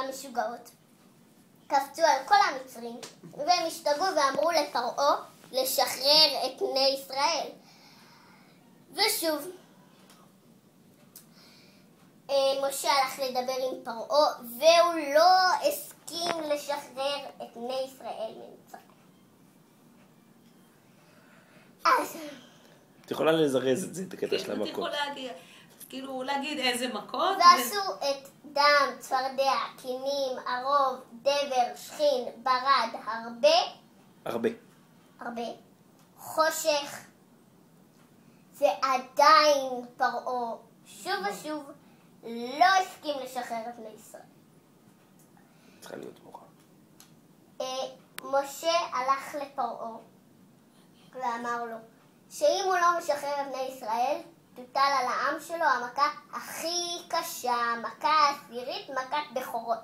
המשוגעות קפצו על כל המצרים, והם השתגעו ואמרו לפרעה לשחרר את בני ישראל. ושוב, משה הלך לדבר עם פרעה, והוא לא הסכים לשחרר את בני ישראל ממצרים. אז את יכולה לזרז את זה, את הקטע של המכות. את יכולה כאילו להגיד איזה מכות. ועשו את דם, צפרדע, קינים, ערוב, דבר, שכין, ברד, הרבה, חושך, ועדיין פרעה שוב ושוב לא הסכים לשחרר את בני ישראל. צריכה להיות מוכן. משה הלך לפרעה ואמר לו שאם הוא לא משחרר את בני ישראל, תוטל על העם שלו המכה הכי קשה, מכה עשירית, מכת בכורות.